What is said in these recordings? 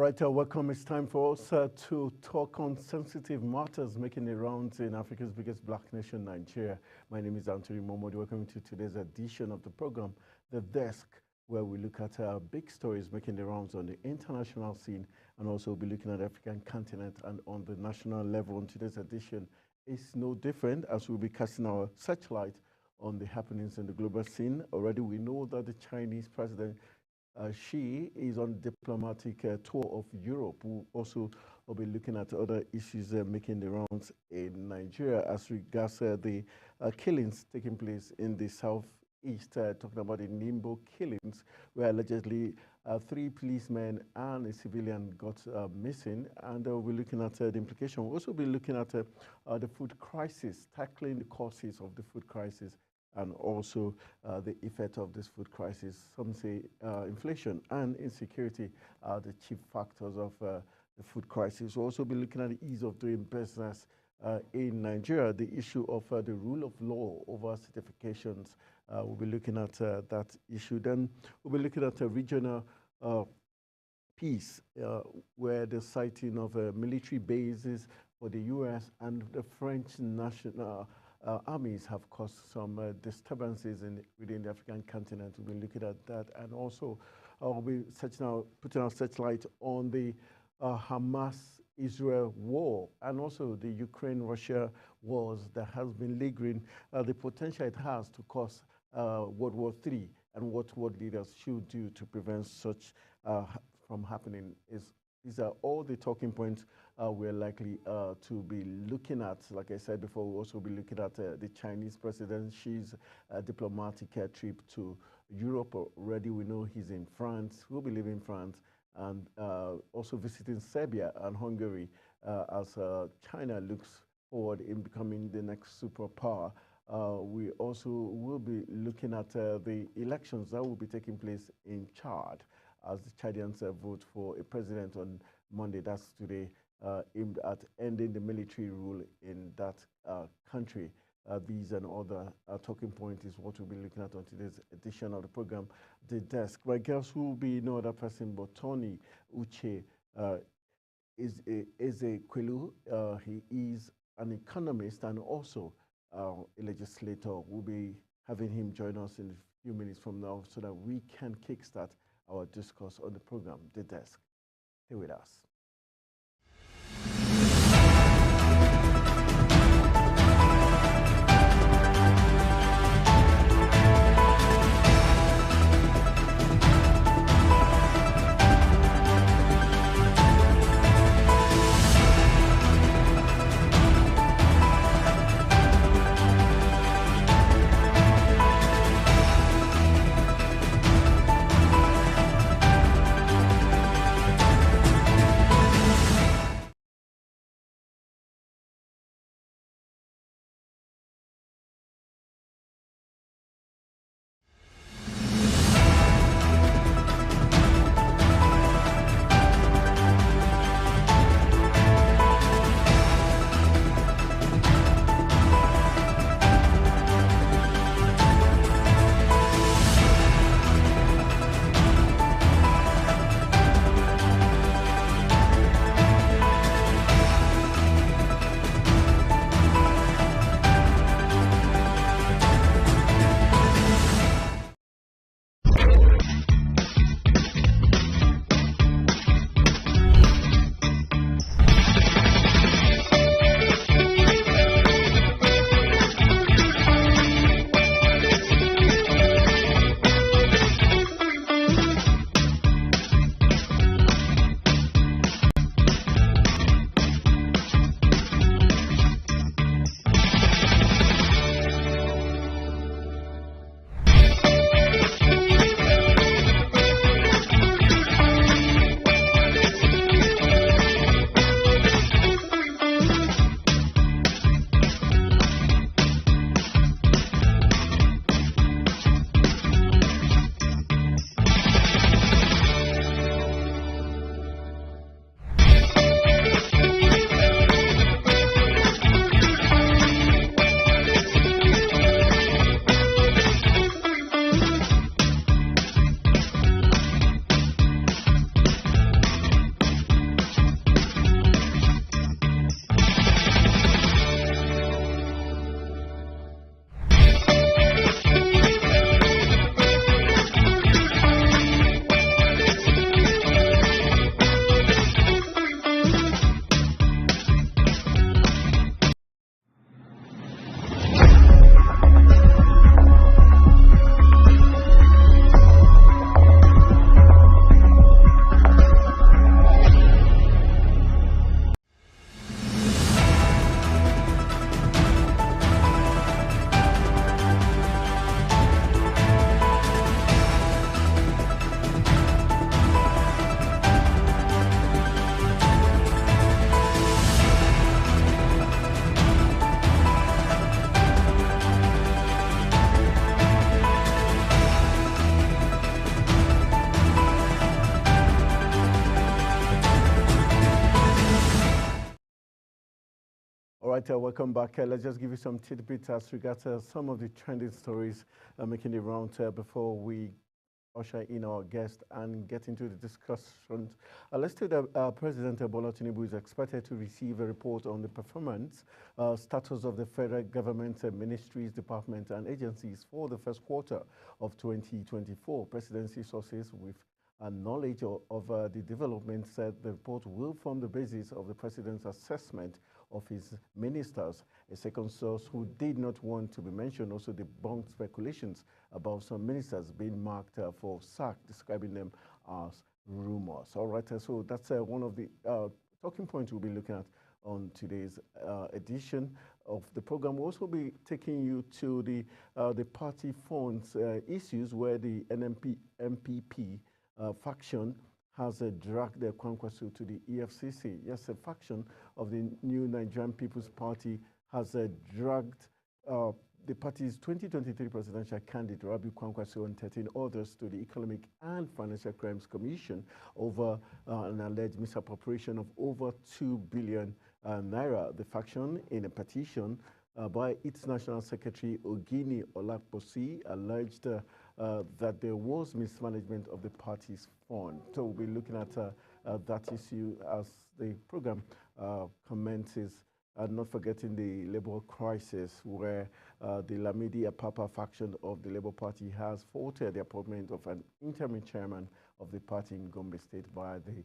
right, welcome. It's time for us to talk on sensitive matters making the rounds in Africa's biggest black nation, Nigeria. My name is Anthony Momodu. Welcome to today's edition of the program, The Desk, where we look at big stories making the rounds on the international scene, and also we'll be looking at the African continent and on the national level. On today's edition, it's no different as we'll be casting our searchlight on the happenings in the global scene. Already we know that the Chinese president Xi is on diplomatic tour of Europe. We'll also be looking at other issues making the rounds in Nigeria as regards the killings taking place in the southeast, talking about the Nimbo killings, where allegedly 3 policemen and a civilian got missing. And we'll be looking at the implication. We'll also be looking at the food crisis, tackling the causes of the food crisis, and also the effect of this food crisis. Some say inflation and insecurity are the chief factors of the food crisis. We'll also be looking at the ease of doing business in Nigeria, the issue of the rule of law over certifications. We'll be looking at that issue. Then we'll be looking at a regional peace, where the sighting of military bases for the U.S. and the French national armies have caused some disturbances within the African continent. We'll be looking at that, and also we'll be putting our searchlight on the Hamas-Israel war, and also the Ukraine-Russia wars that has been lingering, the potential it has to cause World War III, and what world leaders should do to prevent such from happening. These are all the talking points we're likely to be looking at. Like I said before, we'll also be looking at the Chinese president Xi's diplomatic trip to Europe. Already we know he's in France. We'll be leaving France and also visiting Serbia and Hungary as China looks forward in becoming the next superpower. We also will be looking at the elections that will be taking place in Chad, as the Chadians vote for a president on Monday, that's today, aimed at ending the military rule in that country. These and other talking points is what we'll be looking at on today's edition of the program, The Desk. My guest will be no other person but Tony Uche Ezekwelu. He is an economist and also a legislator. We'll be having him join us in a few minutes from now so that we can kickstart our discourse on the program, The Desk. Stay with us. right, welcome back. Let's just give you some tidbits as regards some of the trending stories making the round before we usher in our guest and get into the discussion. Let's say that President Bola Tinubu is expected to receive a report on the performance status of the federal government, ministries, departments, and agencies for the first quarter of 2024. Presidency sources with knowledge of the development said the report will form the basis of the president's assessment of his ministers. A second source who did not want to be mentioned also debunked speculations about some ministers being marked for sack, describing them as rumors. All right, so that's one of the talking points we'll be looking at on today's edition of the program. We'll also be taking you to the party funds issues where the NPP faction has dragged the Kwankwaso to the EFCC. Yes, a faction of the New Nigerian People's Party has dragged the party's 2023 presidential candidate, Rabiu Kwankwaso, and 13 others to the Economic and Financial Crimes Commission over an alleged misappropriation of over 2 billion naira. The faction, in a petition by its National Secretary, Ogini Olakposi, alleged that there was mismanagement of the party's fund. So we'll be looking at that issue as the program commences. Not forgetting the Labour crisis, where the Lamidi Apapa faction of the Labour Party has faulted the appointment of an interim chairman of the party in Gombe State by the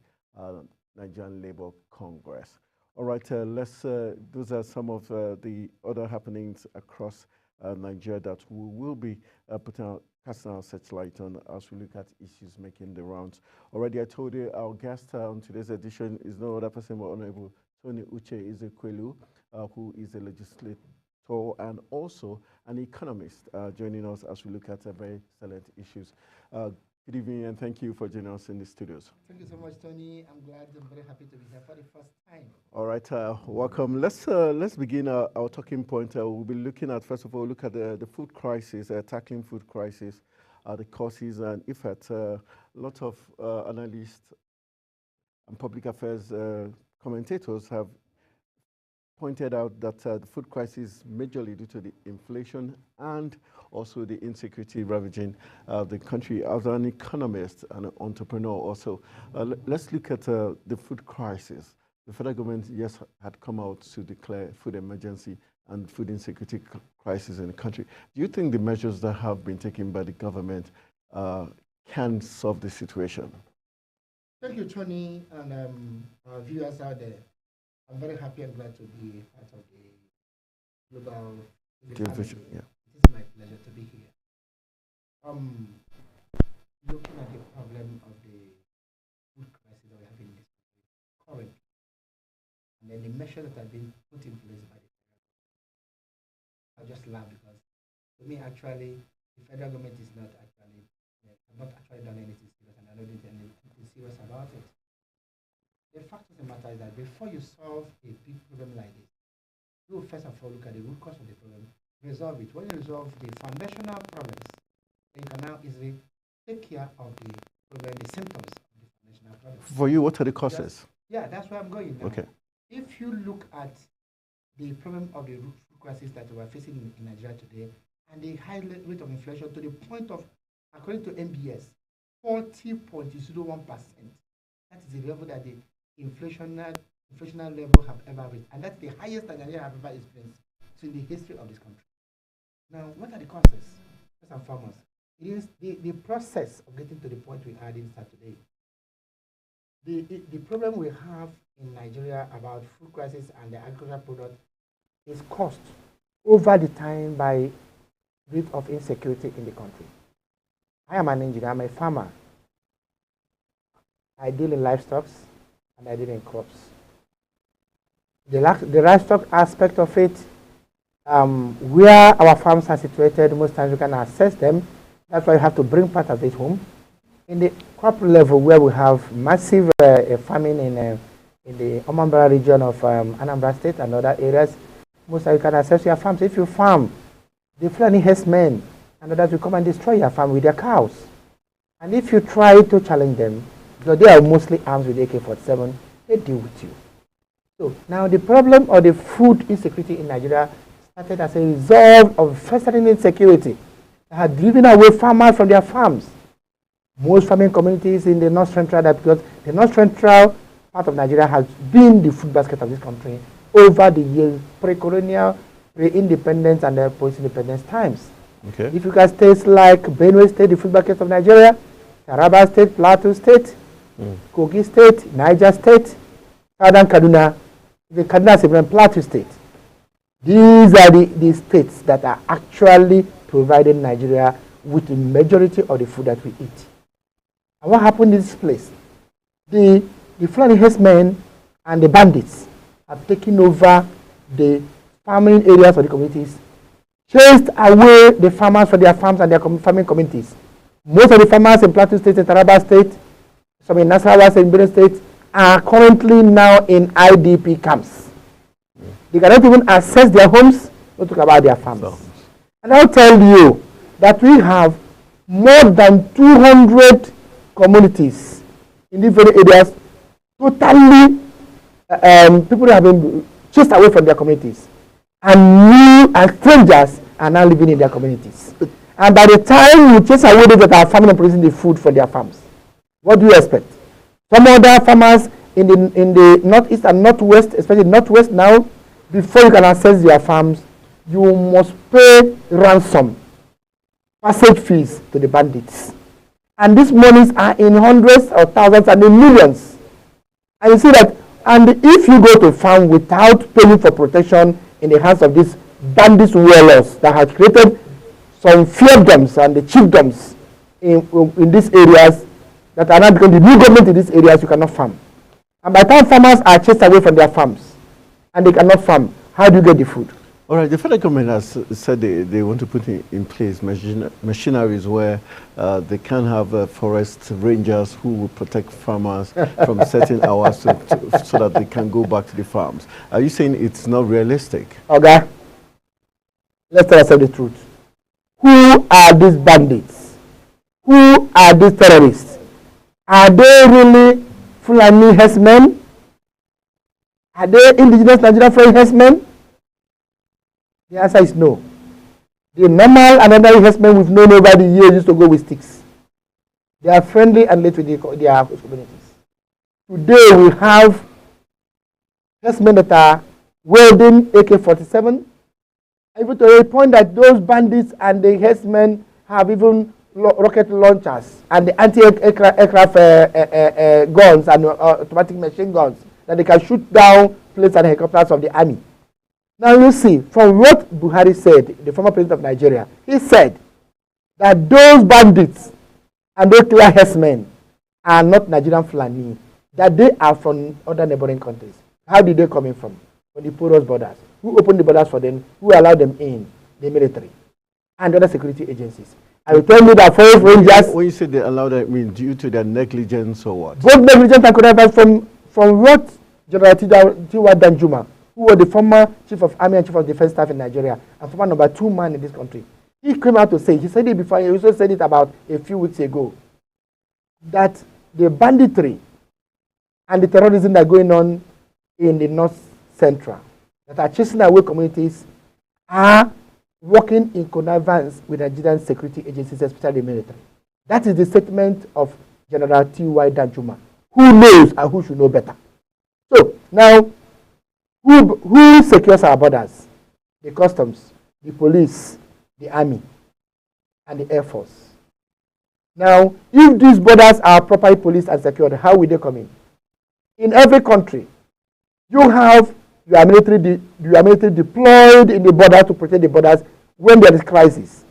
Nigerian Labour Congress. All right, those are some of the other happenings across Nigeria that we will be casting our searchlight on as we look at issues making the rounds. Already I told you our guest on today's edition is no other person but Honorable Tony Uche Ezekwelu, who is a legislator and also an economist, joining us as we look at very salient issues. Good evening and thank you for joining us in the studios. Thank you so much, Tony. I'm very happy to be here for the first time. All right, welcome. Let's begin our talking point. We'll be looking at, first of all, look at the food crisis, tackling food crisis, the causes and effects. A lot of analysts and public affairs commentators have pointed out that the food crisis is majorly due to the inflation and also the insecurity ravaging the country. As an economist and an entrepreneur also, let's look at the food crisis. The federal government, yes, had come out to declare food emergency and food insecurity crisis in the country. Do you think the measures that have been taken by the government can solve the situation? Thank you, Tony, and our viewers out there. I'm very happy and glad to be part of the global vision. Yeah. It is my pleasure to be here. Looking at the problem of the food crisis that we have in this country currently, and then the measures that have been put in place by the federal government, I just laugh because to me, actually, the federal government is not actually done anything serious, and I don't think anything serious about it. The fact of the matter is that before you solve a big problem like this, you first of all look at the root cause of the problem, resolve it. When you resolve the foundational problems, then you can now easily take care of the problem, the symptoms of the foundational problems. For you, what are the causes? That's where I'm going now. Okay. If you look at the problem of the food crisis that we are facing in Nigeria today, and the high rate of inflation to the point of, according to MBS, 40.01%. That is the level that the inflationary level have ever reached. And that's the highest that Nigeria have ever experienced in the history of this country. Now, what are the causes? First and foremost, it is the process of getting to the point we are in today. The problem we have in Nigeria about food crisis and the agricultural product is caused over the time by rate of insecurity in the country. I am an engineer, I'm a farmer. I deal in livestock and I deal in crops. The livestock aspect of it, where our farms are situated, most times we can access them. That's why you have to bring part of it home. In the crop level, where we have massive farming in the Omambara region of Anambra State and other areas, most times you can access your farms. If you farm, the Fulani herdsmen and others will come and destroy your farm with their cows. And if you try to challenge them, because they are mostly armed with AK-47, they deal with you. So now the problem of the food insecurity in Nigeria started as a result of festering insecurity that had driven away farmers from their farms. Most farming communities in the North Central, because the North Central part of Nigeria has been the food basket of this country over the years, pre-colonial, pre-independence, and post-independence times. Okay. If you got states like Benue State, the food basket of Nigeria, Taraba State, Plateau State, Kogi State, Niger State, Southern Kaduna, the Kaduna State and Plateau State. These are the states that are actually providing Nigeria with the majority of the food that we eat. And what happened in this place? The Fulani herdsmen and the bandits have taken over the farming areas of the communities, chased away the farmers from their farms and their farming communities. Most of the farmers in Plateau State and Taraba State, some in Nasarawa State and Benue State, are currently now in IDP camps. They cannot even access their homes, not talk about their farms. And I'll tell you that we have more than 200 communities in these very areas, totally people who have been chased away from their communities. And new and strangers are now living in their communities. And by the time you chase away those that are farming and producing the food for their farms, what do you expect? Some other farmers in the northeast and northwest, especially northwest now, before you can access their farms, you must pay ransom, passage fees to the bandits. And these monies are in hundreds of thousands and in millions. And you see that, and if you go to farm without paying for protection in the hands of these bandits warlords that have created some fiefdoms and the chiefdoms in these areas that are now becoming the new government in these areas, you cannot farm. And by the time farmers are chased away from their farms and they cannot farm, how do you get the food? All right, the federal government has said they want to put in place machineries where they can have forest rangers who will protect farmers from certain hours so that they can go back to the farms. Are you saying it's not realistic? Okay. Let's tell ourselves the truth. Who are these bandits? Who are these terrorists? Are they really Fulani herdsmen? Are they indigenous Nigerian Fulani herdsmen? The answer is no. The normal and ordinary herdsmen we've known over the years used to go with sticks. They are friendly and late with their communities. Today we have herdsmen that are wielding AK-47, even to a point that those bandits and the herdsmen have even rocket launchers and the anti-aircraft guns and automatic machine guns that they can shoot down planes and helicopters of the army. Now you see, from what Buhari said, the former president of Nigeria, he said that those bandits and those clear herdsmen are not Nigerian Fulani, that they are from other neighboring countries. How did they come in from? From the porous borders. Who opened the borders for them? Who allowed them in? The military and other security agencies. And you tell me that forest rangers... When you say they allowed them, I mean due to their negligence or what? Both negligence and connivance from what General T.Y. Danjuma, who was the former chief of army and chief of defense staff in Nigeria, and former number 2 man in this country. He came out to say, he said it before, he also said it about a few weeks ago, that the banditry and the terrorism that are going on in the North Central, that are chasing away communities, are working in connivance with Nigerian security agencies, especially the military. That is the statement of General T.Y. Danjuma. Who knows and who should know better? So, now, who secures our borders? The customs, the police, the army, and the air force. Now, if these borders are properly policed and secured, how will they come in? In every country, you have your military deployed in the border to protect the borders when there is crisis.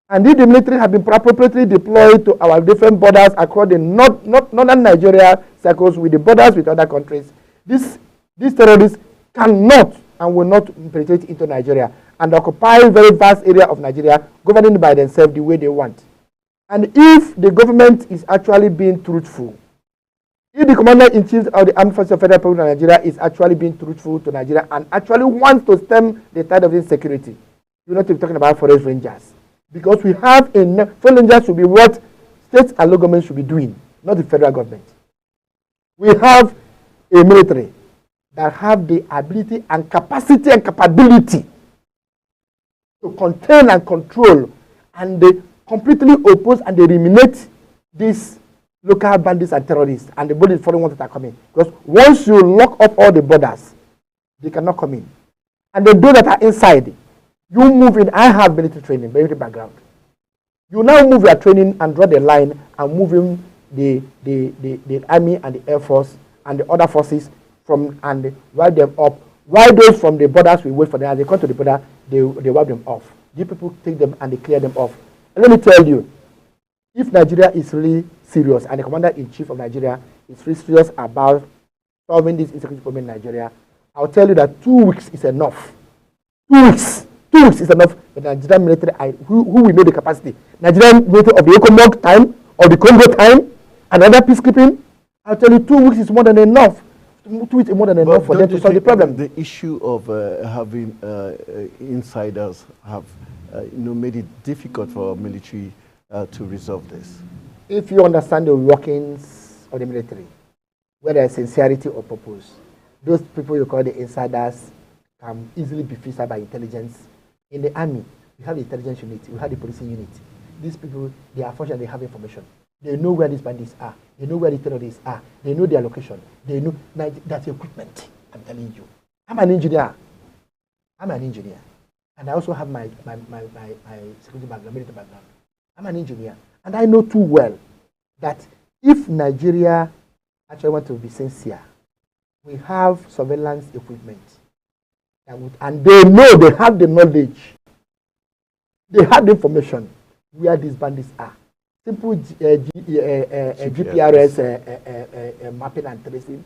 And if the military have been appropriately deployed to our different borders across the northern Nigeria circles with the borders with other countries, these terrorists cannot and will not penetrate into Nigeria and occupy a very vast area of Nigeria, governing by themselves the way they want. And if the government is actually being truthful, if the commander-in-chief of the Armed Forces of Federal Republic of Nigeria is actually being truthful to Nigeria and actually wants to stem the tide of insecurity, you're not even talking about forest rangers. Because we have enough, forest rangers should be what states and local governments should be doing, not the federal government. We have a military that have the ability and capacity and capability to contain and control, and they completely oppose and they eliminate these local bandits and terrorists and the bodies foreign ones that are coming. Because once you lock up all the borders, they cannot come in. And the those that are inside, you move in. I have military training, military background. You now move your training and draw the line and move in the army and the air force and the other forces from and wipe them up. While those from the borders will wait for them, as they come to the border, they wipe them off. These people take them and they clear them off. And let me tell you, if Nigeria is really serious and the commander-in-chief of Nigeria is really serious about solving this insecurity problem in Nigeria, I'll tell you that 2 weeks is enough. 2 weeks. 2 weeks is enough for the Nigerian military, who will know the capacity. Nigerian military of the Ecomoc time, or the Congo time, and other peacekeeping. I'll tell you 2 weeks is more than enough. 2 weeks is more than enough for them to solve the problem. The issue of having insiders have made it difficult for our military to resolve this. If you understand the workings of the military, whether it's sincerity or purpose, those people you call the insiders can easily be filtered by intelligence. In the army, you have the intelligence unit, you have the policing unit. These people, they are fortunate, they have information. They know where these bandits are. They know where the terrorists are. They know their location. They know that's equipment. I'm telling you. I'm an engineer. And I also have my security background, military background. I'm an engineer. And I know too well that if Nigeria actually wants to be sincere, we have surveillance equipment. And they know, they have the knowledge. They have the information where these bandits are. Simple GPRS mapping and tracing.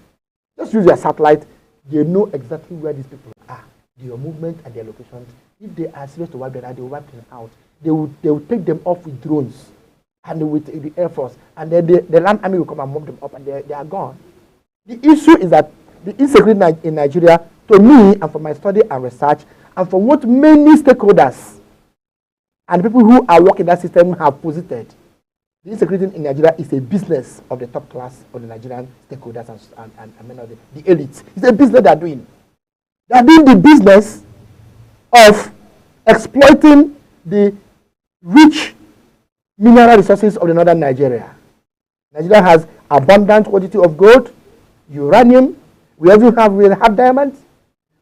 Just use your satellite. They know exactly where these people are, their movement and their locations. If they are serious to wipe them out, they will wipe them out. They will take them off with drones and with the Air Force. And then the land army will come and mop them up and they are gone. The issue is that the insecurity in Nigeria, to me, and from my study and research, and from what many stakeholders and people who are working in that system have posited, the insecurity in Nigeria is a business of the top class of the Nigerian stakeholders and many of the elites. It's a business they are doing. They are doing the business of exploiting the rich mineral resources of the northern Nigeria. Nigeria has abundant quantity of gold, uranium. We have diamonds.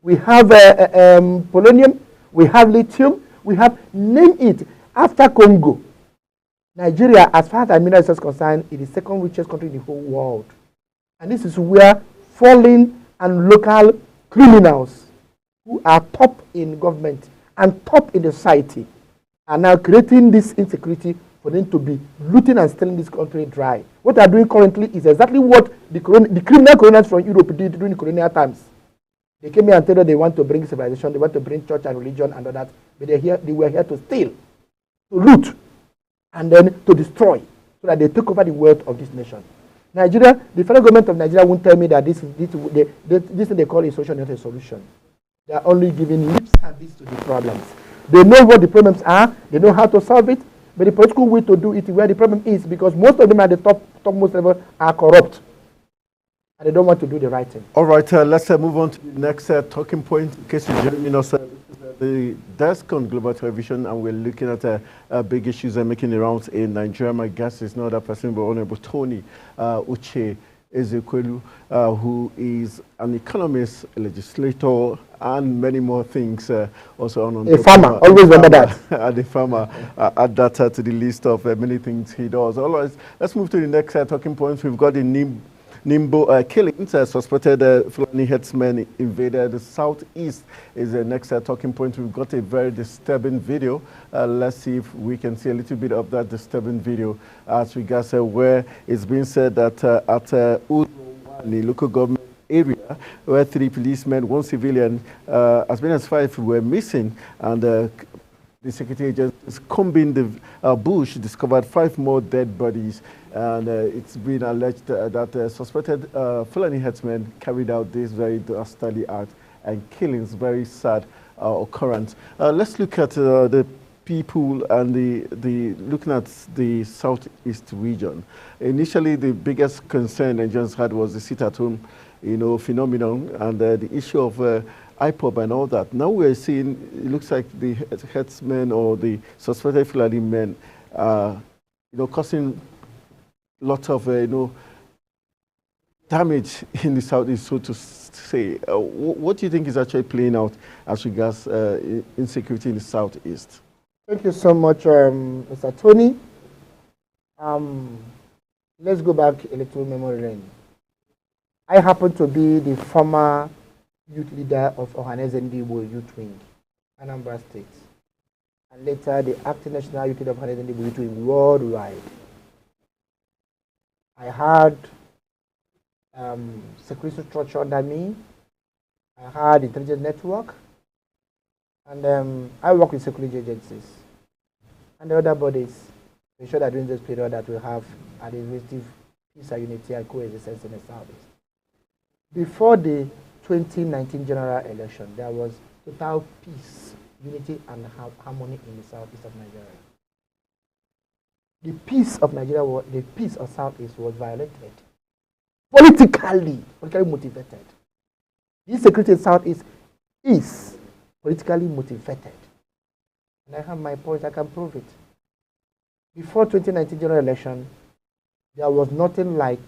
We have polonium. We have lithium. We have, name it, after Congo. Nigeria, as far as the mineral resources is concerned, is the second richest country in the whole world. And this is where foreign and local criminals who are top in government and top in the society are now creating this insecurity for them to be looting and stealing this country dry. What they are doing currently is exactly what the criminal colonials from Europe did during the colonial times. They came here and told us they want to bring civilization, they want to bring church and religion and all that, but they were here to steal, to loot, and then to destroy, so that they took over the wealth of this nation. Nigeria, the federal government of Nigeria won't tell me that this thing they call a solution not a solution. They are only giving lip service to the problems. They know what the problems are, they know how to solve it, but the political way to do it is where the problem is, because most of them at the topmost level are corrupt. And they don't want to do the right thing. All right, let's move on to the next talking point. In case you're joining us, the desk on Global Television, and we're looking at big issues and making the rounds in Nigeria. My guest is not that person, but Honorable Tony Uche Ezekwelu, who is an economist, a legislator, and many more things. Also on a farmer, always remember that. And a farmer, add that to the list of many things he does. All right, let's move to the next talking points. We've got the Nimbo killings. Suspected Fulani herdsmen invaded the southeast is the next talking point. We've got a very disturbing video. Let's see if we can see a little bit of that disturbing video as regards where it's been said that at Udowani local government area, where 3 policemen, 1 civilian, as many as 5 were missing, and the security agents combing the bush discovered 5 more dead bodies. And it's been alleged that suspected Fulani herdsmen carried out this very dastardly act and killings, very sad occurrence. Let's look at the people and looking at the southeast region. Initially, the biggest concern Nigerians had was the sit-at-home phenomenon and the issue of IPOB and all that. Now we're seeing, it looks like the headsmen or the suspected Fulani men causing lots of, damage in the southeast, so to say. What do you think is actually playing out as regards insecurity in the southeast? Thank you so much, Mr. Tony. Let's go back a little memory lane. I happen to be the former youth leader of Ohanaeze Ndigbo Youth Wing, Anambra State, and later the acting national youth leader of Ohanaeze Ndigbo Youth Wing worldwide. I had security structure under me. I had intelligence network, and I work with security agencies and the other bodies to ensure that during this period that we have administrative peace and unity and coexistence in the southeast. Before the 2019 general election, there was total peace, unity, and harmony in the southeast of Nigeria. The peace of Nigeria, the peace of southeast was violated, politically motivated. The insecurity in southeast is politically motivated. And I have my point, I can prove it. Before 2019 general election, there was nothing like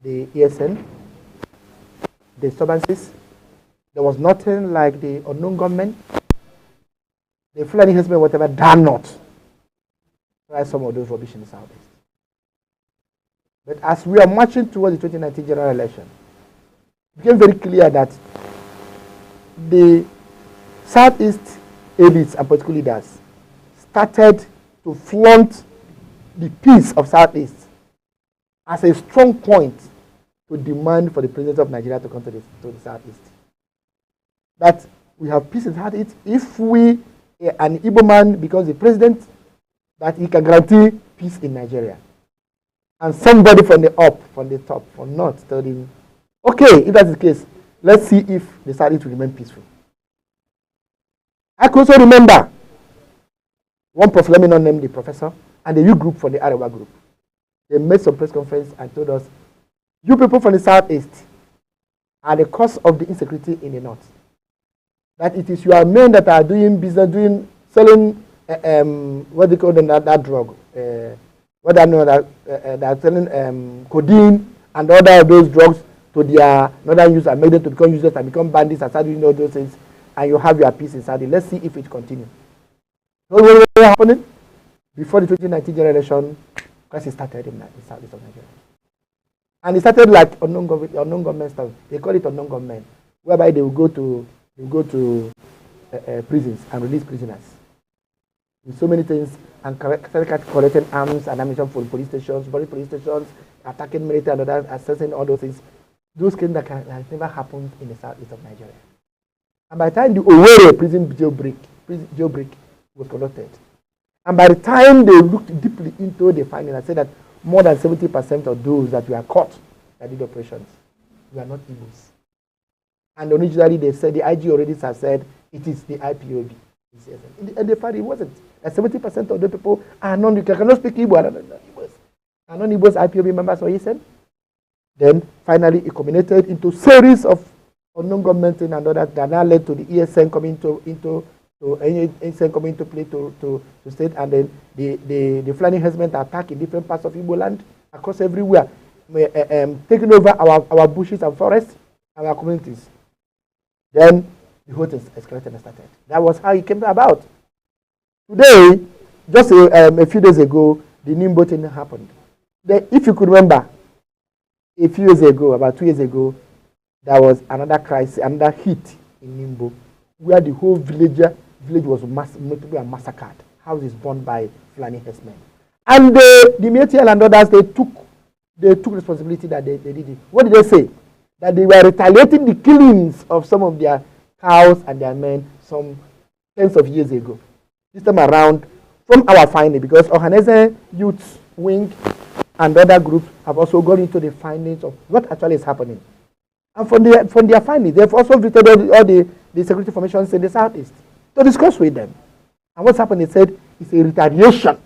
the ESN, the disturbances. There was nothing like the unknown government. The Fulani herdsmen, whatever, dare not try some of those rubbish in the southeast. But as we are marching towards the 2019 general election, it became very clear that the southeast elites and political leaders started to flaunt the peace of southeast as a strong point to demand for the president of Nigeria to come to the southeast. That we have peace in the southeast. If an Igbo man becomes the president, that he can guarantee peace in Nigeria. And somebody from the top, from north, told him, okay, if that's the case, let's see if the southeast will remain peaceful. I could also remember one Prof. Let me not name the professor, and the youth group from the Arewa group. They made some press conference and told us, you people from the southeast are the cause of the insecurity in the north. That it is your men that are doing business, selling, what they call that drug. What I know that they are selling codeine and other of those drugs to their northern users and make them to become users and become bandits and start doing all those things. And you have your peace in Saudi. Let's see if it continues. So what was happening? Before the 2019 general election, crisis started in the southeast of Nigeria. And it started like unknown government stuff. They call it unknown government, whereby they will go to prisons and release prisoners. With so many things, and collecting arms and ammunition for police stations, attacking military and others, assessing all those things. Those things that has never happened in the southeast of Nigeria. And by the time the Owerri prison jailbreak was conducted, and by the time they looked deeply into the findings and said that more than 70% of those that were caught that did operations were not Igbos. And originally they said, the IG already has said, it is the IPOB. And they found it wasn't. That 70% of the people are you cannot speak Igbo, are non-Igbos IPOB members, what he said. Then finally it culminated into series of unknown government and others that now led to the ESN coming into play to state, and then the Fulani herdsmen attack in different parts of Igbo land across everywhere, taking over our bushes and forests and our communities. Then the whole thing escalated and started. That was how it came about. Today, just a few days ago, the Nimbo thing happened. If you could remember, a few years ago, about 2 years ago, there was another crisis, another hit in Nimbo, where the whole village was people were massacred. Houses burned by Fulani herdsmen. And the Mietiel and others, they took responsibility that they did it. What did they say? That they were retaliating the killings of some of their cows and their men some tens of years ago. This time around, from our finding, because Ohanaeze Youth Wing and other groups have also gone into the findings of what actually is happening. And from their findings, they've also visited all the security formations in the southeast to discuss with them. And what's happened, they said, it's a retaliation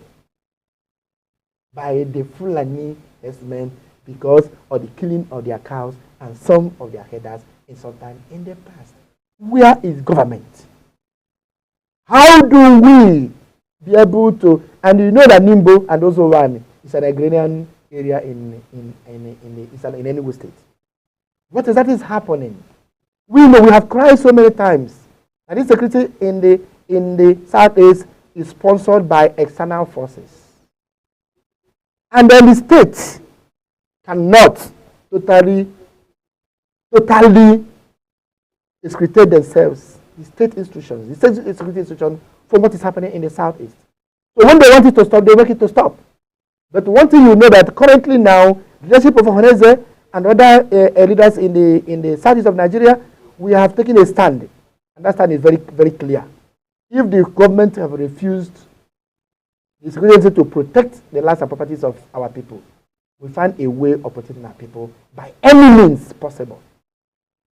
by the Fulani herdsmen because of the killing of their cows and some of their headers in some time in the past. Where is government? How do we be able to, and you know that Nimbo and also Wami is an agrarian area in Enugu State. What exactly is happening? We know we have cried so many times. And insecurity in the Southeast is sponsored by external forces. And then the state cannot totally discredit themselves, the state institutions, the state security institutions, from what is happening in the Southeast. So when they want it to stop, they make it to stop. But one thing you know that currently now, the leadership of Ohanaeze and other leaders in the Southeast of Nigeria, we have taken a stand. And that stand is very, very clear. If the government have refused the security to protect the lives and properties of our people, we find a way of protecting our people by any means possible.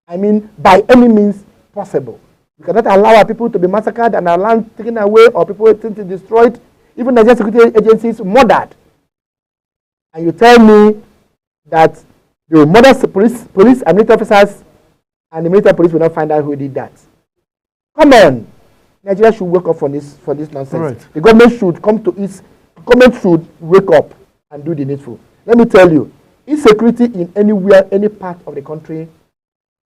I mean, by any means possible. We cannot allow our people to be massacred and our land taken away or people to be destroyed, even Nigerian security agencies murdered. And you tell me that the murder police and military officers and the military police will not find out who did that. Come on. Nigeria should wake up for this nonsense. Right. The government should come to its government should wake up and do the needful. Let me tell you, insecurity in anywhere, any part of the country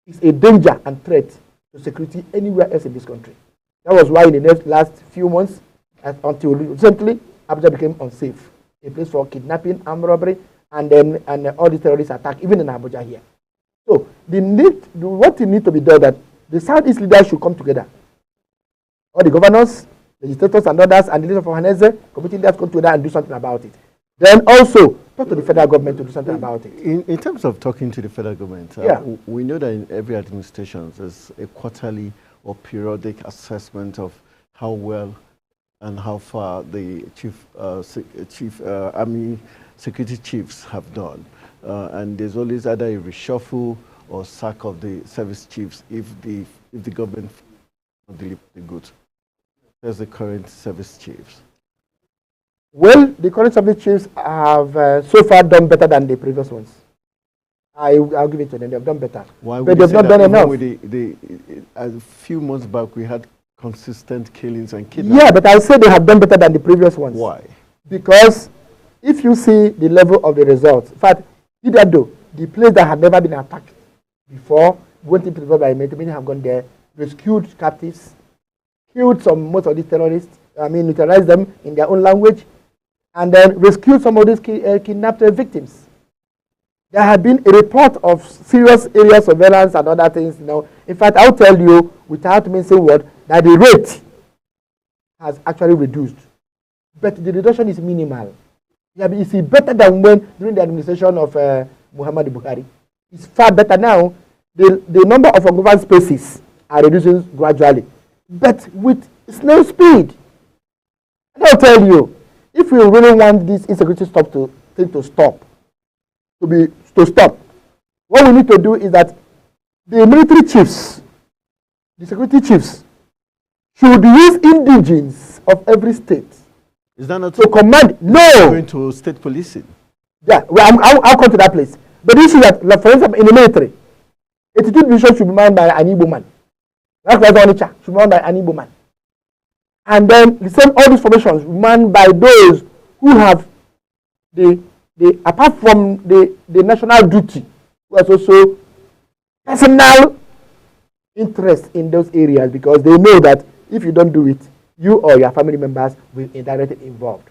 is a danger and threat to security anywhere else in this country. That was why in the last few months, until recently, Abuja became unsafe. A place for kidnapping, armed robbery, and all the terrorist attacks, even in Abuja here. So what needs to be done that the Southeast leaders should come together. All the governors, legislators and others, and the leaders of Ohanaeze, committee leaders come together and do something about it. Then also talk to the federal government to do something about it. In terms of talking to the federal government, we know that in every administration there's a quarterly or periodic assessment of how well and how far the army security chiefs have done. And there's always either a reshuffle or sack of the service chiefs if the government deliver the goods. There's the current service chiefs. Well, the current service chiefs have so far done better than the previous ones. I'll give it to them. They've done better. Why but they've not done enough. A few months back, we had consistent killings and kidnappings. Yeah, but I say they have done better than the previous ones. Why? Because if you see the level of the results, in fact, Idado, the place that had never been attacked before, went into the by many have gone there, rescued captives, killed most of these terrorists, neutralized them in their own language, and then rescued some of these kidnapped victims. There had been a report of serious area surveillance and other things. In fact, I'll tell you, without me saying word, that the rate has actually reduced. But the reduction is minimal. It's better than during the administration of Muhammadu Buhari. It's far better now. The number of ungoverned spaces are reducing gradually, but with snail speed. And I'll tell you, if we really want this insecurity to stop, what we need to do is that the military chiefs, the security chiefs, should use indigenes of every state. Is that not to command? No. Going to state policing. Yeah, well, I'll come to that place. But the issue that, like, for instance, in the military, 82 division should be manned by an Igbo man. Likewise, Onitsha should be manned by an Igbo man. And then the same all these formations manned by those who have apart from the national duty, who has also personal interest in those areas, because they know that if you don't do it, you or your family members will be indirectly involved.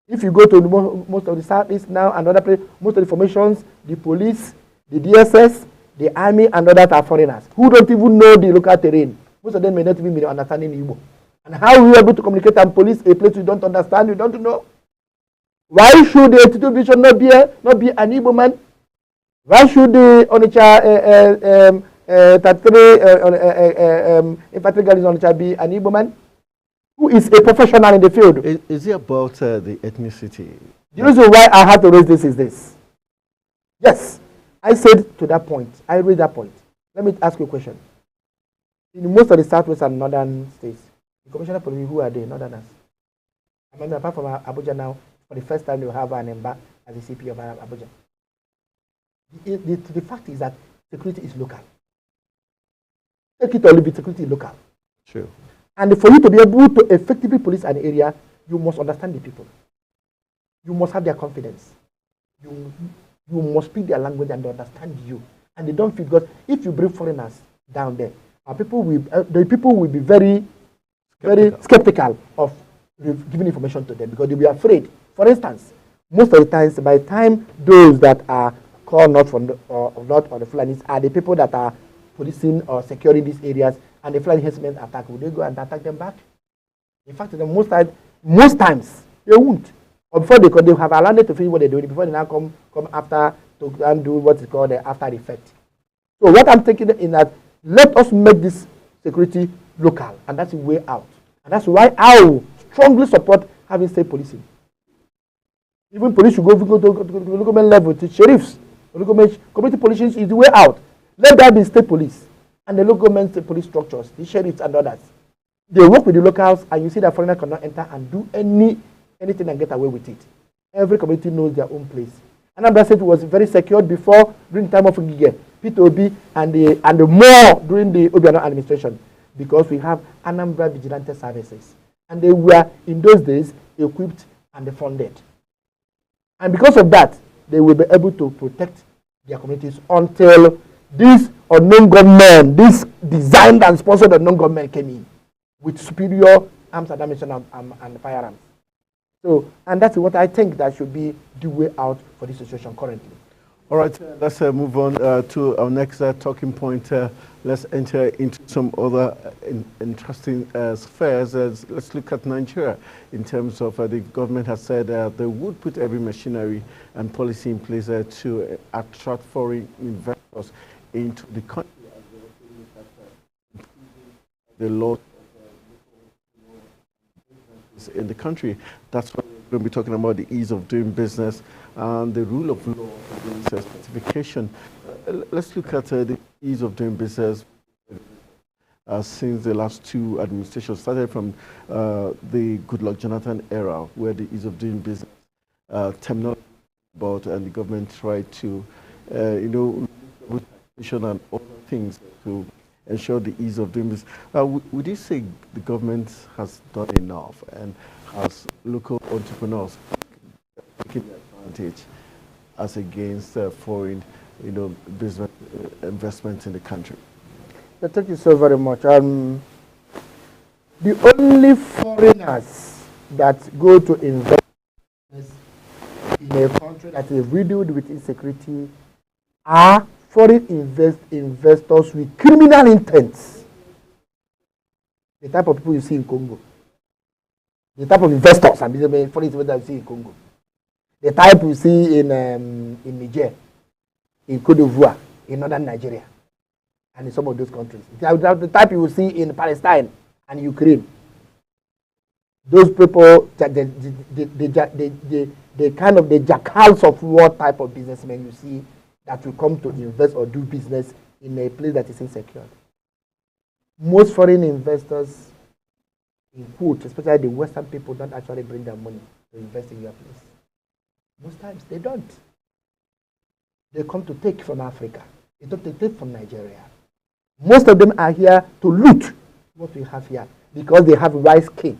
If you go to most of the Southeast now and other places, most of the formations, the police, the DSS, the army, and others are foreigners who don't even know the local terrain. Most of them may not even be understanding Igbo. And how are you able to communicate and police a place you don't understand, you don't know? Why should the 82 division not be an Igbo man? Why should the Onitsha 33 infantry garrison Onitsha be an Igbo man? Who is a professional in the field? Is it about the ethnicity? The reason why I have to raise this is this. Yes, I said to that point. I raised that point. Let me ask you a question. In most of the southwest and northern states, the commissioner for who are they? Northerners. I mean, apart from Abuja now, for the first time, you have an EMBA as the CP of Abuja. The fact is that security is local. Take it or leave it, security is local. True. And for you to be able to effectively police an area, you must understand the people. You must have their confidence. You must speak their language and they understand you. And they don't feel, because if you bring foreigners down there, the people will be very skeptical of giving information to them because they'll be afraid. For instance, most of the times, by the time those that are called not on the Fulanis are the people that are policing or securing these areas, and the Fulani herdsmen attack, will they go and attack them back? In fact, most times they won't. Or before they have allowed them to finish what they're doing before they now come after to do what is called the after effect. So what I'm thinking is that let us make this security local, and that's the way out. And that's why I will strongly support having state policing. Even police should go to local level, to sheriffs, community police is the way out. Let that be state police and the local government police structures, the sheriffs and others. They work with the locals, and you see that foreigners cannot enter and do anything and get away with it. Every community knows their own place. Anambra State was very secured before, during the time of Ngige, P2B, and the more during the Obiano administration, because we have Anambra Vigilante Services. And they were, in those days, equipped and funded. And because of that, they will be able to protect their communities until this unknown gunmen, this designed and sponsored unknown gunmen came in with superior arms and ammunition and firearms. So, and that's what I think that should be the way out for this situation currently. All right, let's move on to our next talking point. Let's enter into some other interesting spheres. Let's look at Nigeria in terms of the government has said they would put every machinery and policy in place to attract foreign investors into the country. The law in the country. That's what we're going to be talking about, the ease of doing business and the rule of law specification. Let's look at the ease of doing business since the last two administrations started from the Goodluck Jonathan era, where the ease of doing business terminology about, and the government tried to, and other things to ensure the ease of doing business. Would you say the government has done enough, and has local entrepreneurs taken advantage as against foreign, business investment in the country? Thank you so very much. The only foreigners that go to invest in a country that is riddled with insecurity are foreign investors with criminal intents. The type of people you see in Congo. The type of investors and foreign investors you see in Congo. The type you see in Niger, in Côte d'Ivoire, in northern Nigeria, and in some of those countries. The type you will see in Palestine and Ukraine. Those people, the kind of the jackals of war type of businessmen you see that will come to invest or do business in a place that is insecure. Most foreign investors, in quote, especially the Western people, don't actually bring their money to invest in your place. Most times they don't. They come to take from Africa. They don't take from Nigeria. Most of them are here to loot what we have here because they have rice cane.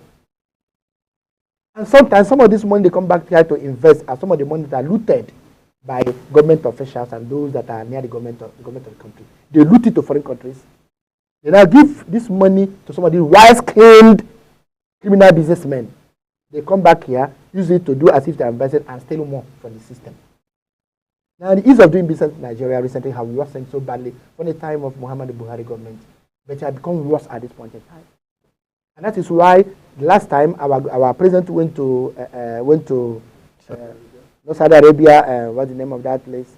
And sometimes some of this money they come back here to invest, and some of the money that are looted by government officials and those that are near the government of the country. They loot it to foreign countries. They now give this money to some of the rice-caned criminal businessmen. They come back here, use it to do as if they are invested and steal more from the system. Now, the ease of doing business in Nigeria recently have worsened so badly from the time of Muhammadu Buhari government, but it has become worse at this point in time. And that is why the last time our president went to Saudi Arabia, what's the name of that place?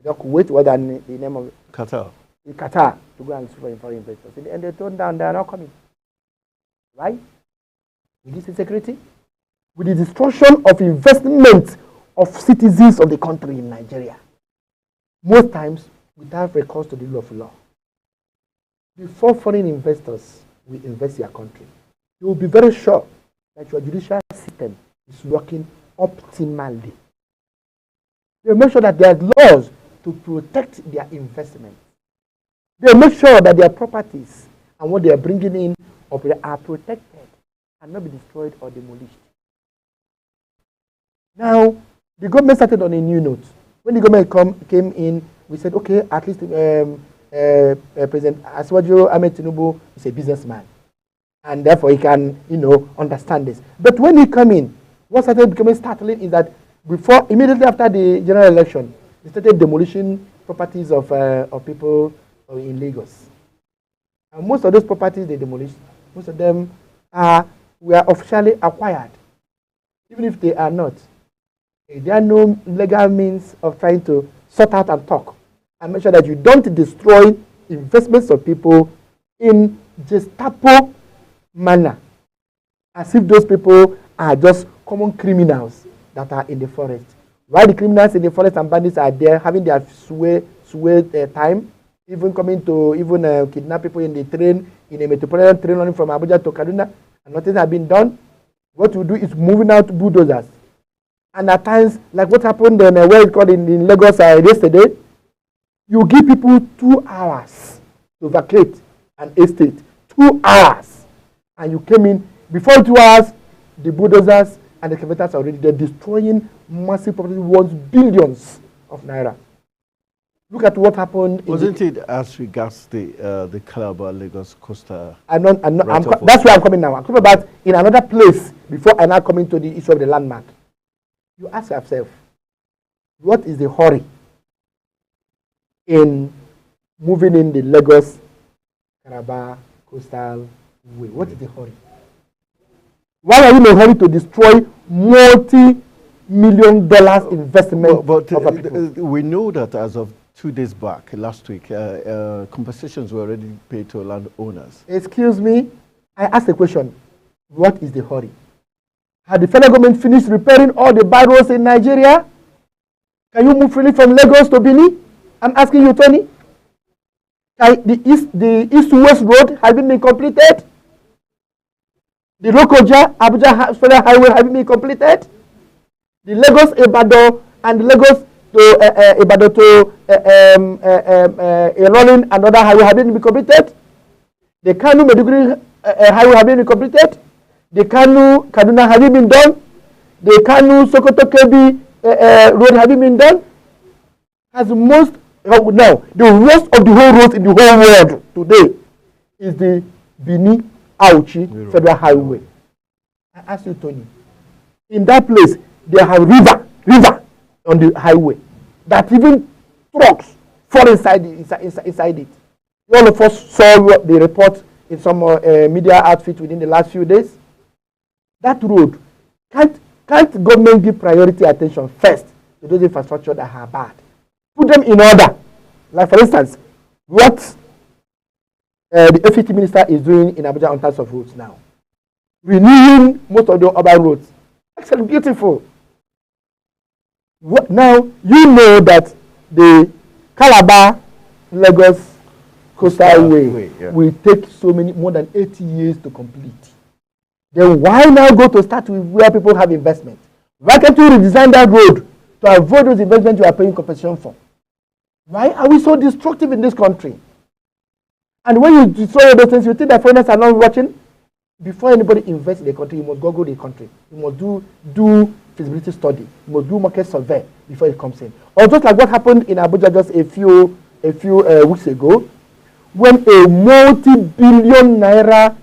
Kuwait, what the name of Qatar. In Qatar, to go and look for foreign investors. And they turned down, they are not coming. Right? With this insecurity, with the destruction of investment of citizens of the country in Nigeria, most times without recourse to the rule of law. Before foreign investors will invest in your country, you will be very sure that your judicial system is working optimally. They make sure that there are laws to protect their investment. They make sure that their properties and what they are bringing in are protected and not be destroyed or demolished. Now, the government started on a new note. When the government came in, we said, okay, at least President Asiwaju Ahmed Tinubu is a businessman, and therefore he can, understand this. But when he came in, what started becoming startling is that immediately after the general election, they started demolishing properties of people in Lagos. And most of those properties they demolished, most of them were officially acquired, even if they are not. There are no legal means of trying to sort out and talk and make sure that you don't destroy investments of people in Gestapo manner, as if those people are just common criminals that are in the forest. While the criminals in the forest and bandits are there having their sway time, even coming to kidnap people in the train, in a metropolitan train running from Abuja to Kaduna, and nothing has been done. What we do is moving out bulldozers. And at times, like what happened in where it's called in Lagos yesterday, you give people 2 hours to vacate an estate. 2 hours. And you came in, before 2 hours, the bulldozers and the excavators are already there, destroying massive property worth billions of naira. Look at what happened. Wasn't it as regards the Calabar Lagos coastal? That's where I'm coming now. I'm talking about in another place before I now come into the issue of the landmark. You ask yourself, what is the hurry in moving in the Lagos Calabar coastal way? What is the hurry? Why are you in a hurry to destroy multi-million dollars investment? But we know that as of 2 days back, last week, compensations were already paid to landowners. Excuse me, I asked the question, what is the hurry? Had the federal government finished repairing all the bad roads in Nigeria? Can you move freely from Lagos to Benin? I'm asking you, Tony. The east-west road has been completed. The Lokoja Abuja Federal Highway has been completed. The Lagos-Ibadan and the Lagos to Ibadan to Ilorin and other highway have been completed. The Kano-Maiduguri highway have been completed. The Kano-Kaduna have been done. The Kano-Sokoto-Kebbi road have been done. As most now, the worst of the whole roads in the whole world today is the Benin Auchi Federal Highway. I ask you, Tony, in that place they have river on the highway that even trucks fall inside it. All of us saw the report in some media outfit within the last few days. That road, can't government give priority attention first to those infrastructure that are bad? Put them in order. Like for instance, what the FCT minister is doing in Abuja on terms of roads now. Renewing most of the urban roads. Excellent, beautiful. Now, you know that the Calabar Lagos Coastal Way will take more than 80 years to complete. Then why now go to start with where people have investment? Why can't you redesign that road to avoid those investments you are paying compensation for? Why are we so destructive in this country? And when you destroy those things, you think that foreigners are not watching? Before anybody invests in the country, you must go the country. You must do feasibility study. You must do market survey before it comes in. Or just like what happened in Abuja just a few weeks ago, when a multi-billion naira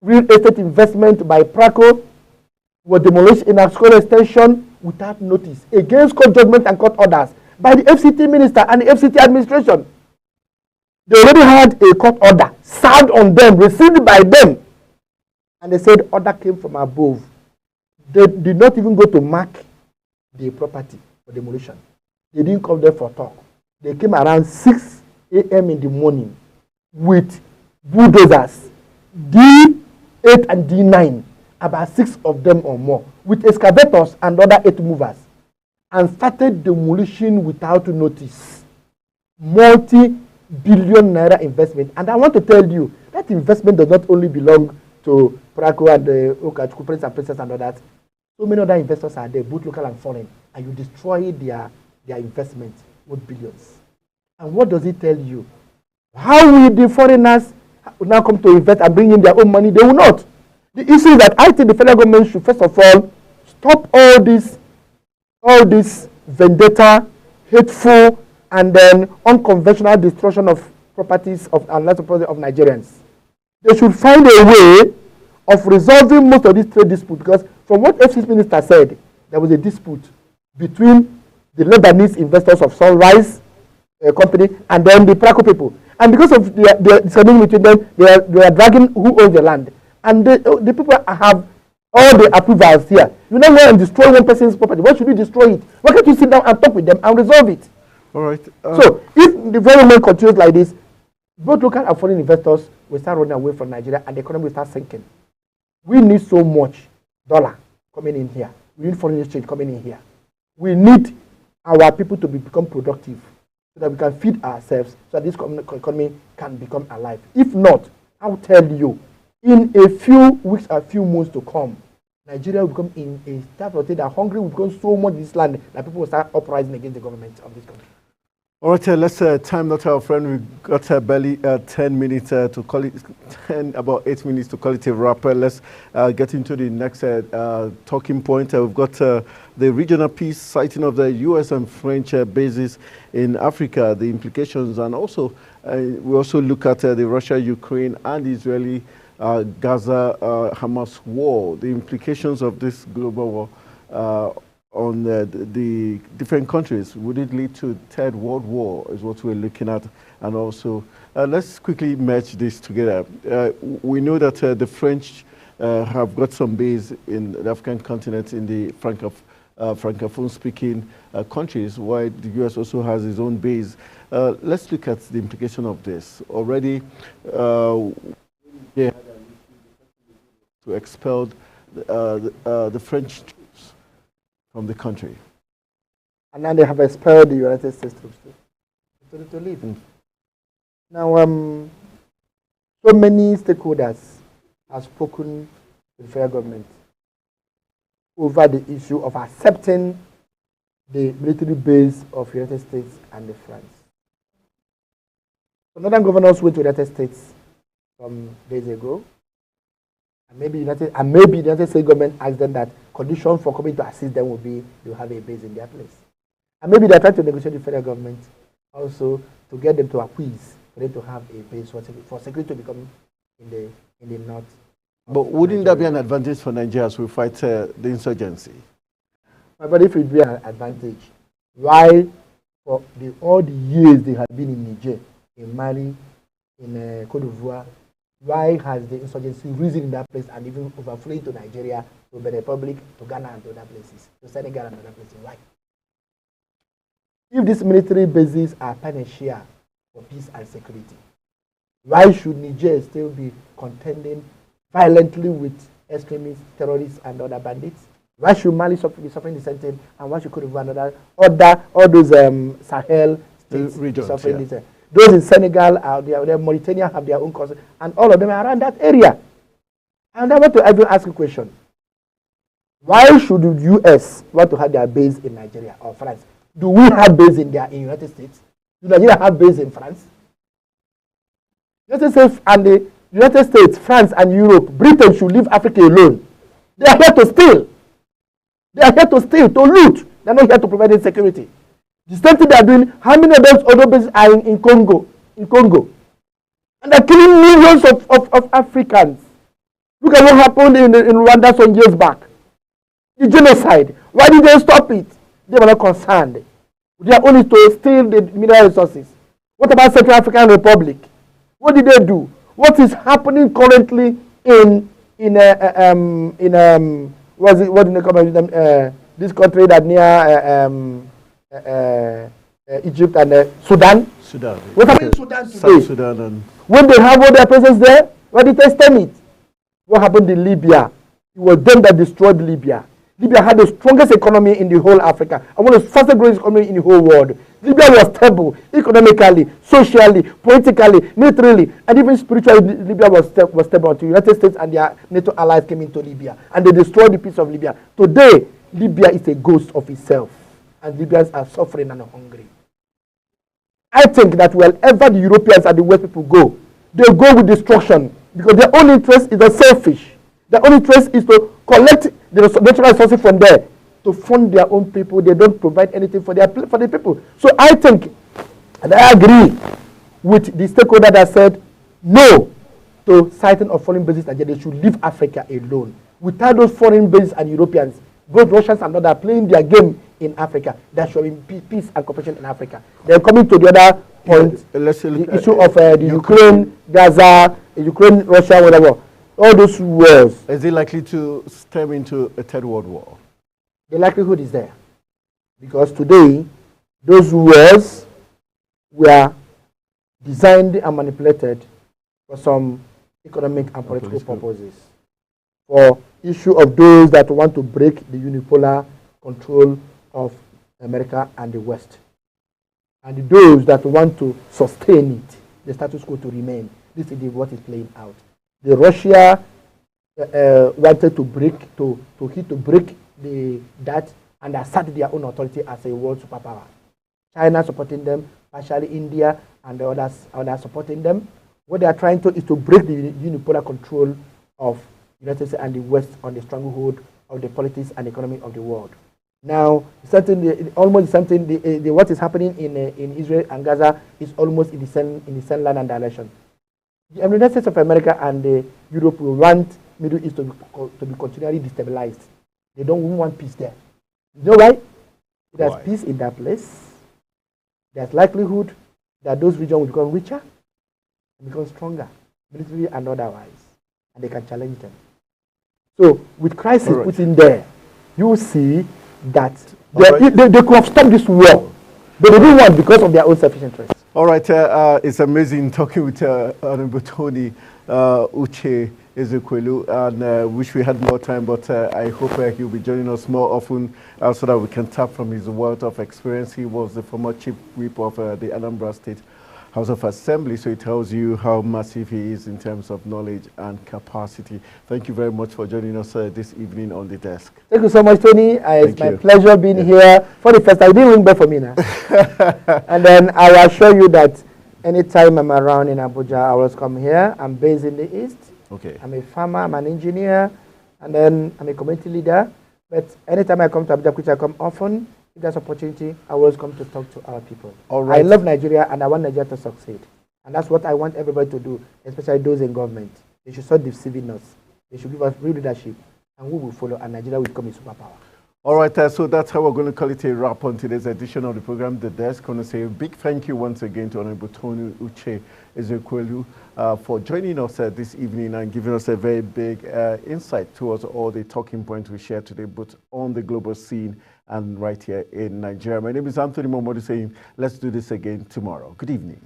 real estate investment by Praco was demolished in a school extension without notice, against court judgment and court orders by the FCT minister and the FCT administration. They already had a court order served on them, received by them. And they said order came from above. They did not even go to mark the property for demolition. They didn't come there for talk. They came around 6 a.m. in the morning with bulldozers, D8 and D9, about 6 of them or more, with excavators and other 8 movers, and started demolition without notice. Multi-billion naira investment. And I want to tell you, that investment does not only belong to Praco and the Okachukwu Prince and Princess and all that. So many other investors are there, both local and foreign, and you destroy their investment. worth billions. And what does it tell you? How will the foreigners now come to invest and bring in their own money? They will not. The issue is that I think the federal government should first of all stop all this vendetta, hateful, and then unconventional destruction of properties of Nigerians. They should find a way of resolving most of these trade disputes, because from what FC's minister said, there was a dispute between the Lebanese investors of Sunrise company and then the Praco people. And because of the disagreement between them, they are dragging who owns the land. And the people have all the approvals here. You don't go and destroy one person's property. Why should you destroy it? Why can't you sit down and talk with them and resolve it? All right. So if the development continues like this, both local and foreign investors will start running away from Nigeria and the economy will start sinking. We need so much dollar coming in here. We need foreign exchange coming in here. We need our people to become productive so that we can feed ourselves, so that this economy can become alive. If not, I'll tell you, in a few weeks, a few months to come, Nigeria will become in a type of state that hungry will become so much in this land that people will start uprising against the government of this country. All right, let's time that our friend. We've got barely 10 minutes to call it, about 8 minutes to call it a wrap. Let's get into the next talking point. We've got the regional peace, sighting of the U.S. and French bases in Africa, the implications, and also we also look at the Russia-Ukraine and Israeli Gaza-Hamas war, the implications of this global war on the different countries. Would it lead to third world war is what we're looking at. And also, let's quickly match this together. We know that the French have got some base in the African continent in the Francophone-speaking countries, while the U.S. also has its own base. Let's look at the implication of this. Already, they had to expel the French troops from the country. And now they have expelled the United States troops to leave. Now, so many stakeholders have spoken to the federal government over the issue of accepting the military base of the United States and France. So northern governors went to the United States some days ago, and maybe the United States government asked them that condition for coming to assist them will be they will have a base in their place. And maybe they're trying to negotiate with the federal government also to get them to acquiesce for them to have a base for security to become in the north. But wouldn't that be an advantage for Nigeria as we fight the insurgency? But if it would be an advantage, why for all the years they have been in Niger, in Mali, in Cote d'Ivoire, why has the insurgency risen in that place and even overflowing to Nigeria, to the Republic, to Ghana and to other places, to Senegal and other places? Why? If these military bases are panacea for peace and security, why should Niger still be contending violently with extremists, terrorists, and other bandits? Why should Mali be suffering the same thing, and why should Cote d'Ivoire and all those Sahel states regions, suffering the same? Those in Senegal, Mauritania have their own cause, and all of them are around that area. And I want to even ask a question. Why should the U.S. want to have their base in Nigeria or France? Do we have base in the United States? Do Nigeria have base in France? United States and the United States, France and Europe, Britain should leave Africa alone. They are here to steal. They are here to steal, to loot. They are not here to provide security. The same thing they are doing, how many of those other bases are in Congo? And they're killing millions of Africans. Look at what happened in Rwanda some years back. The genocide. Why did they stop it? They were not concerned. They are only to steal the mineral resources. What about Central African Republic? What did they do? What is happening currently in this country that near Egypt and Sudan? What happened in Sudan today? South Sudan and when they have all their presence there, why did they stem it? What happened in Libya? It was them that destroyed Libya. Libya had the strongest economy in the whole Africa and one of the fastest growing economy in the whole world. Libya was stable economically, socially, politically, militarily, and even spiritually. Libya was stable until the United States and their NATO allies came into Libya and they destroyed the peace of Libya. Today, Libya is a ghost of itself, and Libyans are suffering and hungry. I think that wherever the Europeans and the West people go, they go with destruction because their own interest is selfish. Their own interest is to collect the natural resources from there to fund their own people. They don't provide anything for the people. So I think, and I agree with the stakeholder that said no to siting of foreign bases Nigeria. They should leave Africa alone. Without those foreign bases and Europeans, both Russians and others playing their game in Africa, there should be peace and cooperation in Africa. Then coming to the other point, the issue of the Ukraine, Gaza, Ukraine, Russia, whatever, all those wars. Is it likely to stem into a third world war? The likelihood is there. Because today, those wars were designed and manipulated for some economic and political purposes. For issue of those that want to break the unipolar control of America and the West. And those that want to sustain it, the status quo to remain. This is what is playing out. The Russia wanted to break that and assert their own authority as a world superpower. China supporting them, partially India and the others supporting them. What they are trying to is to break the unipolar control of the United States and the West on the stronghold of the politics and economy of the world. Now, almost something. What is happening in Israel and Gaza is almost in the same line and direction. The United States of America and Europe will want Middle East to be continually destabilized. They don't want peace there. You know why? There's peace in that place. There's likelihood that those regions will become richer, become stronger, militarily and otherwise, and they can challenge them. So, with crisis put in there, you will see that they could have stopped this war, but they didn't want because of their own selfish interests. All right, it's amazing talking with Honorable Tony Uche Ezekwelu, and wish we had more time, but I hope he'll be joining us more often so that we can tap from his wealth of experience. He was the former chief whip of the Anambra State House of Assembly, so it tells you how massive he is in terms of knowledge and capacity. Thank you very much for joining us this evening on the desk. Thank you so much, Tony. It's my pleasure being here for the first time. You didn't ring back for me now. And then I will assure you that anytime I'm around in Abuja, I will come here. I'm based in the East. Okay. I'm a farmer, I'm an engineer, and then I'm a community leader. But anytime I come to Abuja, which I come often, if there's opportunity, I always come to talk to our people. All right. I love Nigeria and I want Nigeria to succeed. And that's what I want everybody to do, especially those in government. They should stop deceiving us. They should give us real leadership, and we will follow, and Nigeria will become a superpower. All right, so that's how we're going to call it a wrap on today's edition of the program, The Desk. I want to say a big thank you once again to Honorable Tony Uche Ezekwelu for joining us this evening and giving us a very big insight towards all the talking points we shared today, both on the global scene and right here in Nigeria. My name is Anthony Momodu saying, let's do this again tomorrow. Good evening.